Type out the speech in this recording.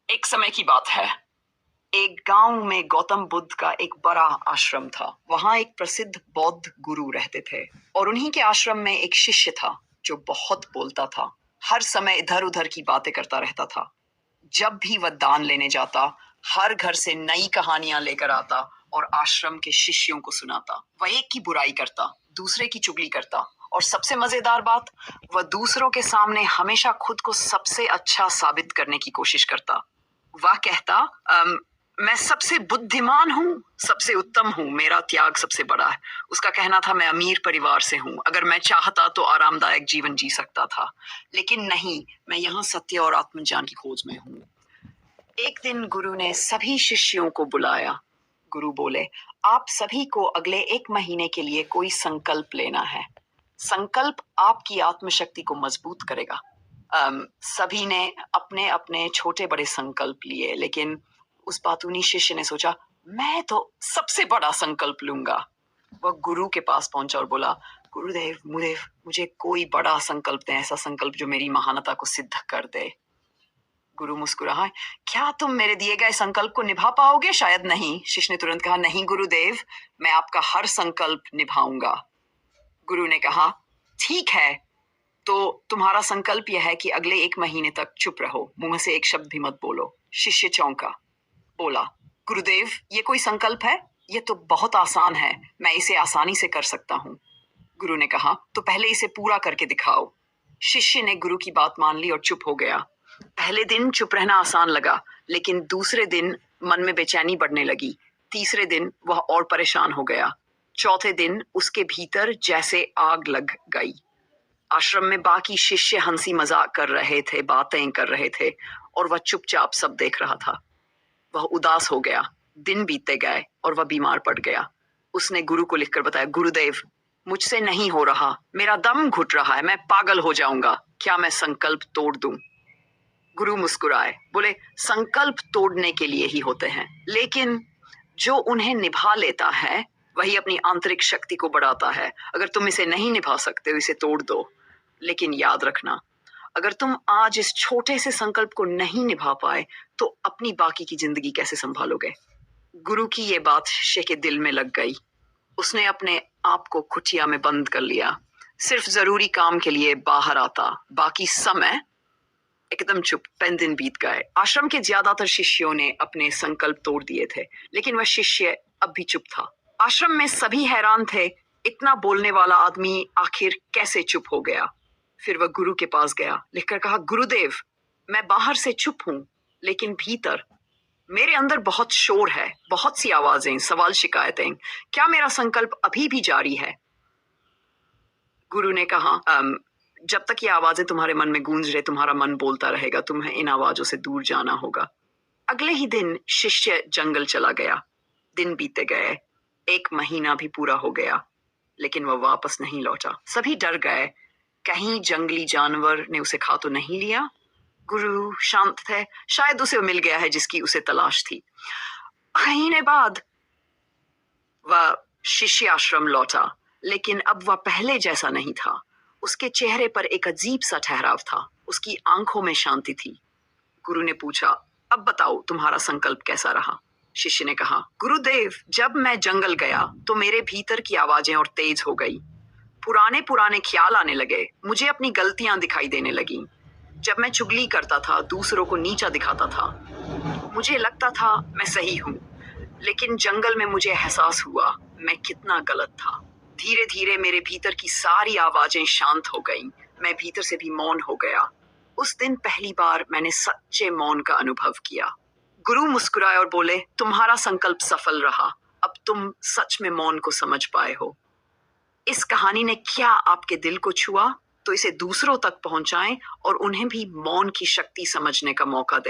एक समय की बात है। एक गांव में गौतम बुद्ध का एक बड़ा आश्रम था। वहां एक प्रसिद्ध बौद्ध गुरु रहते थे और उन्हीं के आश्रम में एक शिष्य था जो बहुत बोलता था। हर समय इधर उधर की बातें करता रहता था। जब भी वह दान लेने जाता, हर घर से नई कहानियां लेकर आता और आश्रम के शिष्यों को सुनाता। वह एक की बुराई करता, दूसरे की चुगली करता और सबसे मजेदार बात, वह दूसरों के सामने हमेशा खुद को सबसे अच्छा साबित करने की कोशिश करता। वह कहता, मैं सबसे बुद्धिमान हूँ, सबसे उत्तम हूँ, मेरा त्याग सबसे बड़ा है। उसका कहना था, मैं अमीर परिवार से हूँ, अगर मैं चाहता तो आरामदायक जीवन जी सकता था, लेकिन नहीं, मैं यहाँ सत्य और आत्मज्ञान की खोज में हूँ। एक दिन गुरु ने सभी शिष्यों को बुलाया। गुरु बोले, आप सभी को अगले 1 महीने के लिए कोई संकल्प लेना है। संकल्प आपकी आत्मशक्ति को मजबूत करेगा। सभी ने अपने अपने छोटे बड़े संकल्प लिए, लेकिन उस बातूनी शिष्य ने सोचा, मैं तो सबसे बड़ा संकल्प लूंगा। वह गुरु के पास पहुंचा और बोला, गुरुदेव, मुझे कोई बड़ा संकल्प दें, ऐसा संकल्प जो मेरी महानता को सिद्ध कर दे। गुरु मुस्कुराए, क्या तुम मेरे दिए गए संकल्प को निभा पाओगे? शायद नहीं। शिष्य ने तुरंत कहा, नहीं गुरुदेव, मैं आपका हर संकल्प निभाऊंगा। गुरु ने कहा, ठीक है, तो तुम्हारा संकल्प यह है कि अगले 1 महीने तक चुप रहो, मुंह से एक शब्द भी मत बोलो। शिष्य चौंका, बोला, गुरुदेव, ये कोई संकल्प है? ये तो बहुत आसान है, मैं इसे आसानी से कर सकता हूँ। गुरु ने कहा, तो पहले इसे पूरा करके दिखाओ। शिष्य ने गुरु की बात मान ली और चुप हो गया। पहले दिन चुप रहना आसान लगा, लेकिन दूसरे दिन मन में बेचैनी बढ़ने लगी। तीसरे दिन वह और परेशान हो गया। चौथे दिन उसके भीतर जैसे आग लग गई। आश्रम में बाकी शिष्य हंसी मजाक कर रहे थे, बातें कर रहे थे और वह चुपचाप सब देख रहा था। वह उदास हो गया। दिन बीतते गए और वह बीमार पड़ गया। उसने गुरु को लिखकर बताया, गुरुदेव, मुझसे नहीं हो रहा, मेरा दम घुट रहा है, मैं पागल हो जाऊंगा, क्या मैं संकल्प तोड़ दूं? गुरु मुस्कुराए, बोले, संकल्प तोड़ने के लिए ही होते हैं, लेकिन जो उन्हें निभा लेता है वही अपनी आंतरिक शक्ति को बढ़ाता है। अगर तुम इसे नहीं निभा सकते हो, इसे तोड़ दो, लेकिन याद रखना, अगर तुम आज इस छोटे से संकल्प को नहीं निभा पाए तो अपनी बाकी की जिंदगी कैसे संभालोगे? गुरु की ये बात शिष्य के दिल में लग गई। उसने अपने आप को कुटिया में बंद कर लिया। सिर्फ जरूरी काम के लिए बाहर आता, बाकी समय एकदम चुप। 5 दिन बीत गए। आश्रम के ज्यादातर शिष्यों ने अपने संकल्प तोड़ दिए थे, लेकिन वह शिष्य अब भी चुप था। आश्रम में सभी हैरान थे, इतना बोलने वाला आदमी आखिर कैसे चुप हो गया। फिर वह गुरु के पास गया, लिखकर कहा, गुरुदेव, मैं बाहर से चुप हूं, लेकिन भीतर मेरे अंदर बहुत शोर है, बहुत सी आवाजें, सवाल, शिकायतें। क्या मेरा संकल्प अभी भी जारी है? गुरु ने कहा, जब तक ये आवाजें तुम्हारे मन में गूंज रहे, तुम्हारा मन बोलता रहेगा, तुम्हें इन आवाजों से दूर जाना होगा। अगले ही दिन शिष्य जंगल चला गया। दिन बीते गए, 1 महीना भी पूरा हो गया, लेकिन वह वापस नहीं लौटा। सभी डर गए, कहीं जंगली जानवर ने उसे खा तो नहीं लिया। गुरु शांत थे, शायद उसे मिल गया है जिसकी उसे तलाश थी। महीने बाद वह शिष्य आश्रम लौटा, लेकिन अब वह पहले जैसा नहीं था। उसके चेहरे पर एक अजीब सा ठहराव था, उसकी आंखों में शांति थी। गुरु ने पूछा, अब बताओ तुम्हारा संकल्प कैसा रहा? शिष्य ने कहा, गुरुदेव, जब मैं जंगल गया तो मेरे भीतर की आवाजें और तेज हो गई। पुराने पुराने ख्याल आने लगे, मुझे अपनी गलतियां दिखाई देने लगी। जब मैं चुगली करता था, दूसरों को नीचा दिखाता था, मुझे लगता था मैं सही हूँ, लेकिन जंगल में मुझे एहसास हुआ मैं कितना गलत था। धीरे धीरे मेरे भीतर की सारी आवाजें शांत हो गईं, मैं भीतर से भी मौन हो गया। उस दिन पहली बार मैंने सच्चे मौन का अनुभव किया। गुरु मुस्कुराए और बोले, तुम्हारा संकल्प सफल रहा, अब तुम सच में मौन को समझ पाए हो। इस कहानी ने क्या आपके दिल को छुआ? तो इसे दूसरों तक पहुंचाएं और उन्हें भी मौन की शक्ति समझने का मौका दें।